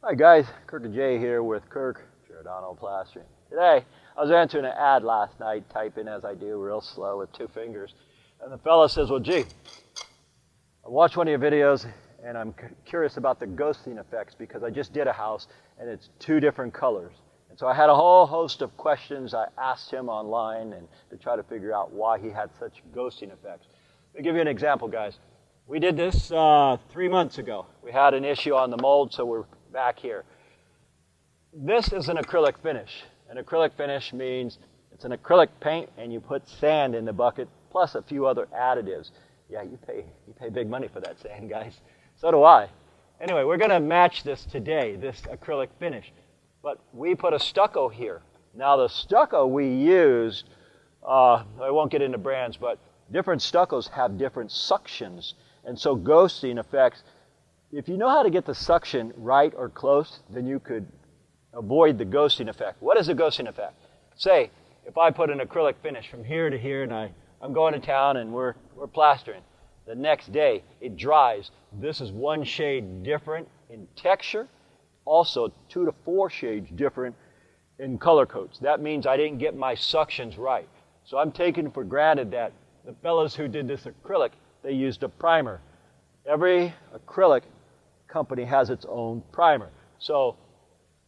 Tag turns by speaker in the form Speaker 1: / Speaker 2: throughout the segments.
Speaker 1: Hi guys, Kirk and Jay here with Kirk, Giordano Plastering. Today, I was answering an ad last night, typing as I do, real slow with 2 fingers. And the fella says, well gee, I watched one of your videos and I'm curious about the ghosting effects because I just did a house and it's 2 different colors. And so I had a whole host of questions I asked him online and to try to figure out why he had such ghosting effects. Let me give you an example, guys. We did this 3 months ago. We had an issue on the mold, so we're back here. This is an acrylic finish. An acrylic finish means it's an acrylic paint and you put sand in the bucket plus a few other additives. Yeah, you pay big money for that sand, guys. So do I. Anyway, we're going to match this today, this acrylic finish. But we put a stucco here. Now the stucco we used, I won't get into brands, but different stuccos have different suctions. And so ghosting effects, if you know how to get the suction right or close, then you could avoid the ghosting effect. What is the ghosting effect? Say, if I put an acrylic finish from here to here and I'm going to town and we're plastering. The next day, it dries. This is 1 shade different in texture, also 2 to 4 shades different in color coats. That means I didn't get my suctions right. So I'm taking for granted that the fellows who did this acrylic, they used a primer. Every acrylic company has its own primer. So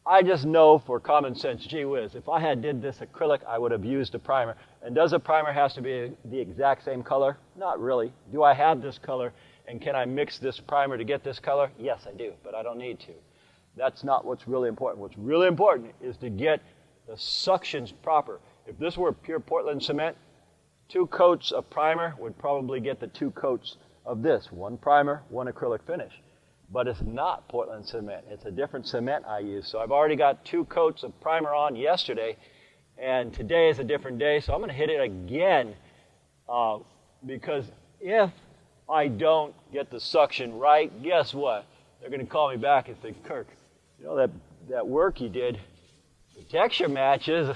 Speaker 1: I just know for common sense, gee whiz, if I had did this acrylic, I would have used a primer. And does a primer have to be the exact same color? Not really. Do I have this color and can I mix this primer to get this color? Yes, I do, but I don't need to. That's not what's really important. What's really important is to get the suctions proper. If this were pure Portland cement, 2 coats of primer would probably get the 2 coats of this. 1 primer, 1 acrylic finish. But it's not Portland cement. It's a different cement I use. So I've already got 2 coats of primer on yesterday, and today is a different day, so I'm going to hit it again because if I don't get the suction right, guess what? They're going to call me back and say, Kirk, you know that work you did, the texture matches,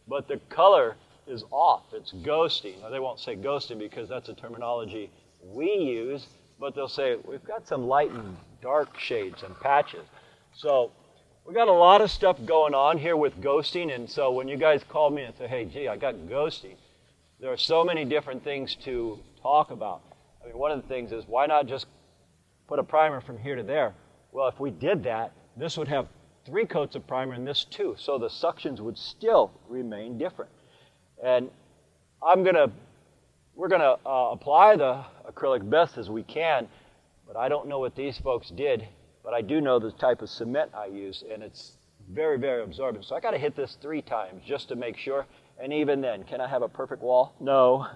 Speaker 1: but the color is off. It's ghosting. Now, they won't say ghosting because that's a terminology we use, but they'll say, we've got some light and dark shades and patches. So we've got a lot of stuff going on here with ghosting, and so when you guys call me and say, hey, gee, I got ghosting, there are so many different things to talk about. I mean, one of the things is, why not just put a primer from here to there? Well, if we did that, this would have 3 coats of primer and this 2, so the suctions would still remain different. And we're going to apply the acrylic best as we can, but I don't know what these folks did, but I do know the type of cement I use, and it's very, very absorbent. So I got to hit this 3 times just to make sure, and even then, can I have a perfect wall? No.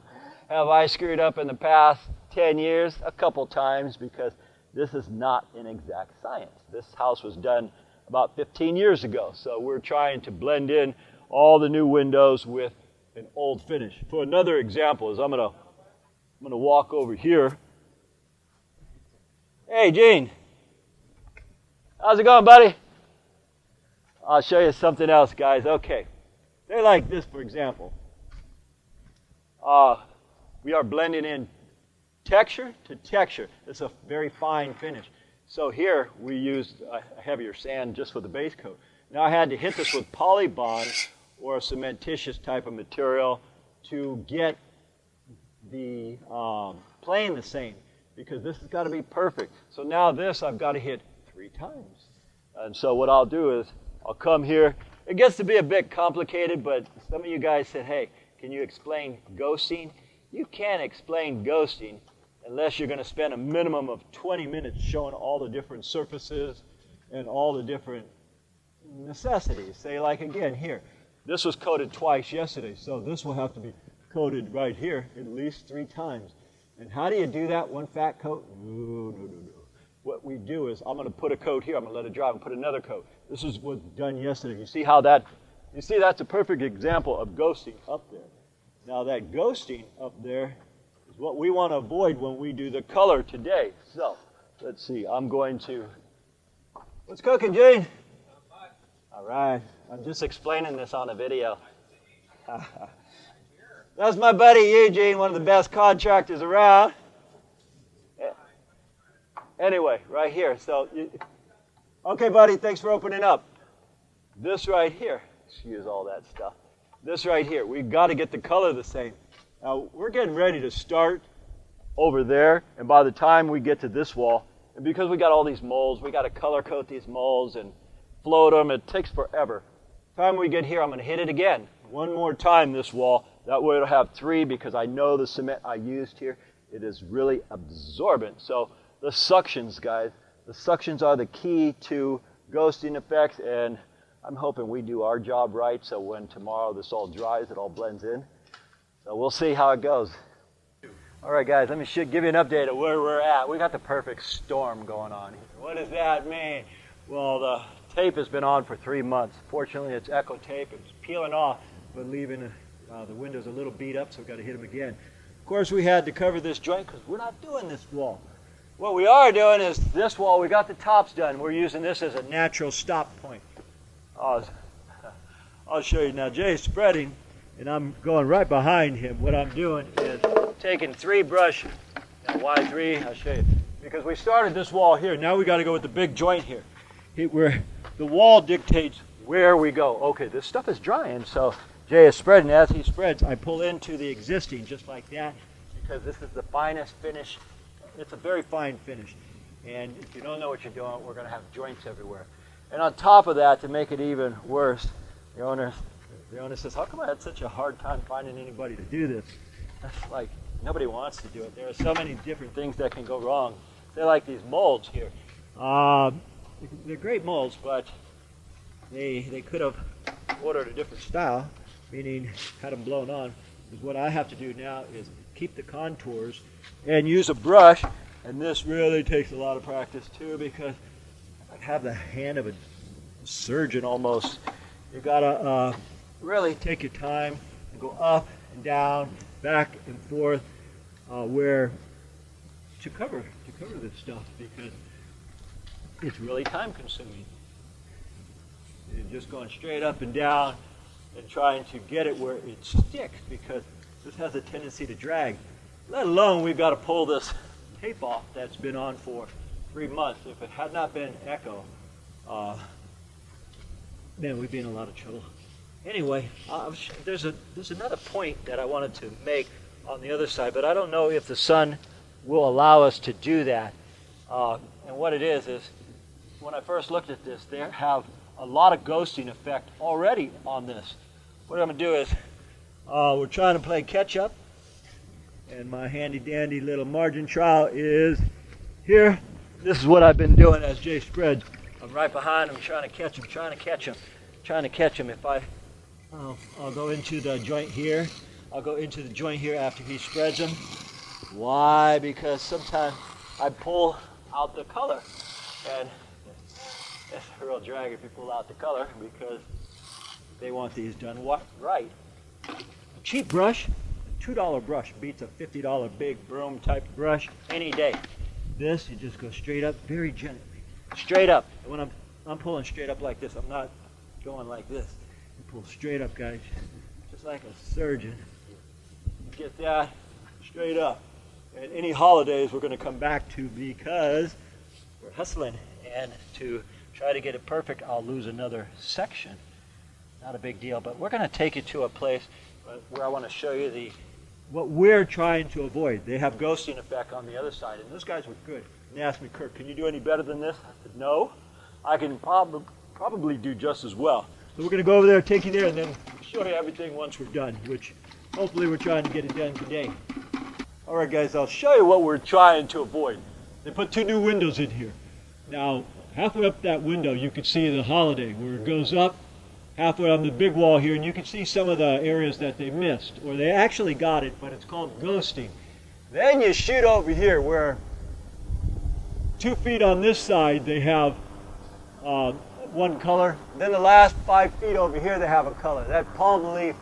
Speaker 1: Have I screwed up in the past 10 years? A couple times, because this is not an exact science. This house was done about 15 years ago, so we're trying to blend in all the new windows with an old finish. For another example is I'm gonna walk over here. Hey, Gene. How's it going, buddy? I'll show you something else, guys. Okay. They're like this, for example. We are blending in texture to texture. It's a very fine finish. So here we used a heavier sand just for the base coat. Now I had to hit this with Polybond or a cementitious type of material to get the plane the same, because this has got to be perfect. So now this I've got to hit 3 times. And so what I'll do is I'll come here. It gets to be a bit complicated, but some of you guys said, hey, can you explain ghosting? You can't explain ghosting unless you're going to spend a minimum of 20 minutes showing all the different surfaces and all the different necessities. Say, like again here, this was coated twice yesterday, so this will have to be coated right here at least 3 times. And how do you do that, 1 fat coat? No. What we do is I'm going to put a coat here, I'm going to let it dry and put another coat. This is what's done yesterday. You see that's a perfect example of ghosting up there. Now that ghosting up there is what we want to avoid when we do the color today. So let's see, what's cooking, Gene? All right, I'm just explaining this on a video. That's my buddy Eugene, one of the best contractors around. Anyway, right here. So Okay, buddy, thanks for opening up. This right here, excuse all that stuff. This right here, we've got to get the color the same. Now, we're getting ready to start over there, and by the time we get to this wall, and because we got all these molds, we got to color coat these molds and float them. It takes forever. By the time we get here, I'm going to hit it again. One more time, this wall. That way it'll have 3 because I know the cement I used here, it is really absorbent. So the suctions, guys, the suctions are the key to ghosting effects, and I'm hoping we do our job right so when tomorrow this all dries, it all blends in. So we'll see how it goes. All right, guys, let me give you an update of where we're at. We got the perfect storm going on here. What does that mean? Well, the tape has been on for 3 months. Fortunately, it's Echo tape. It's peeling off, but leaving the windows a little beat up, so we've got to hit them again. Of course, we had to cover this joint because we're not doing this wall. What we are doing is this wall, we got the tops done. We're using this as a natural stop point. I'll show you now. Jay's spreading, and I'm going right behind him. What I'm doing is taking 3 brushes. Now, why 3? I'll show you. Because we started this wall here. Now we got to go with the big joint here. Where the wall dictates where we go. Okay, this stuff is drying, so Jay is spreading. As he spreads, I pull into the existing just like that because this is the finest finish. It's a very fine finish. And if you don't know what you're doing, we're going to have joints everywhere. And on top of that, to make it even worse, the owner says, how come I had such a hard time finding anybody to do this? That's like, nobody wants to do it. There are so many different things that can go wrong. They're like these molds here. They're great molds, but they could have ordered a different style, meaning had them blown on. Because what I have to do now is keep the contours and use a brush, and this really takes a lot of practice too because I have the hand of a surgeon almost. You gotta really take your time and go up and down, back and forth, to cover this stuff because it's really time consuming. You're just going straight up and down and trying to get it where it sticks because this has a tendency to drag. Let alone we've got to pull this tape off that's been on for 3 months. If it had not been Echo, then we'd be in a lot of trouble. Anyway, there's another point that I wanted to make on the other side, but I don't know if the sun will allow us to do that. And what it is when I first looked at this, they have a lot of ghosting effect already on this. What I'm going to do is we're trying to play catch up, and my handy dandy little margin trowel is here. This is what I've been doing as Jay spreads. I'm right behind him trying to catch him. If I'll go into the joint here. I'll go into the joint here after he spreads them. Why? Because sometimes I pull out the color, and it's a real drag if you pull out the color because they want these done right. A cheap brush, a $2 brush beats a $50 big broom type brush any day. This, you just go straight up, very gently, straight up. And when I'm pulling straight up like this, I'm not going like this. You pull straight up, guys, just like a surgeon. You get that straight up. And any holidays we're going to come back to because we're hustling, and to try to get it perfect, I'll lose another section. Not a big deal, but we're going to take you to a place where I want to show you what we're trying to avoid. They have ghosting effect on the other side, and those guys were good. And they asked me, Kirk, can you do any better than this? I said, no, I can probably do just as well. So we're going to go over there, take you there, and then show you everything once we're done, which hopefully we're trying to get it done today. All right, guys, I'll show you what we're trying to avoid. They put 2 new windows in here. Now, halfway up that window, you can see the holiday where it goes up halfway on the big wall here, and you can see some of the areas that they missed, or they actually got it, but it's called ghosting. Then you shoot over here where 2 feet on this side, they have one color. Then the last 5 feet over here, they have a color. That palm leaf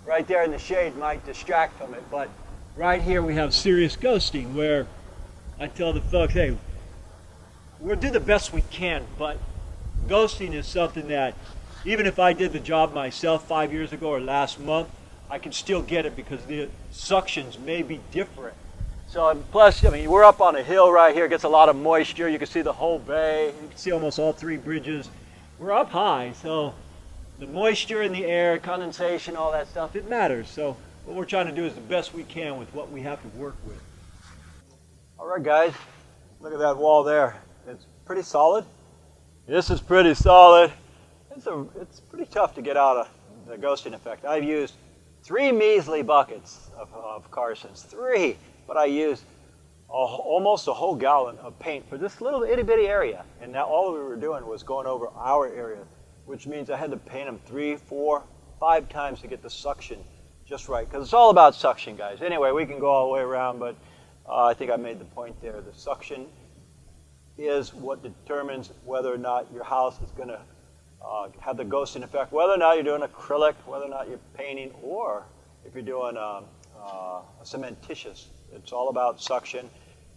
Speaker 1: right there in the shade might distract from it, but right here we have serious ghosting where I tell the folks, hey, we'll do the best we can, but ghosting is something that even if I did the job myself 5 years ago or last month, I can still get it because the suctions may be different. So plus, I mean, we're up on a hill right here. It gets a lot of moisture. You can see the whole bay. You can see almost all 3 bridges. We're up high, so the moisture in the air, condensation, all that stuff, it matters. So what we're trying to do is the best we can with what we have to work with. All right, guys, look at that wall there. It's pretty solid. This is pretty solid. It's pretty tough to get out of the ghosting effect. I've used 3 measly buckets of Carson's, 3. But I used almost a whole gallon of paint for this little itty bitty area. And now all we were doing was going over our area, which means I had to paint them 3, 4, 5 times to get the suction just right. Because it's all about suction, guys. Anyway, we can go all the way around, but I think I made the point there. The suction is what determines whether or not your house is going to have the ghosting effect, whether or not you're doing acrylic, whether or not you're painting, or if you're doing a cementitious. It's all about suction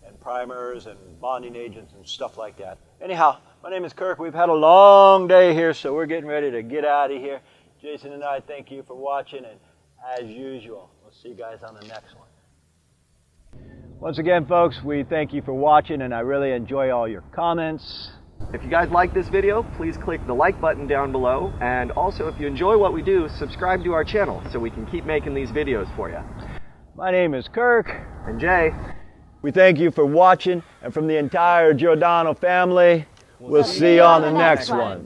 Speaker 1: and primers and bonding agents and stuff like that. Anyhow, my name is Kirk. We've had a long day here, so we're getting ready to get out of here. Jason and I thank you for watching, and as usual, we'll see you guys on the next one. Once again, folks, we thank you for watching, and I really enjoy all your comments.
Speaker 2: If you guys like this video, please click the like button down below, and also if you enjoy what we do, subscribe to our channel so we can keep making these videos for you.
Speaker 1: My name is Kirk.
Speaker 2: And Jay.
Speaker 1: We thank you for watching, and from the entire Giordano family, we'll see you on the next one.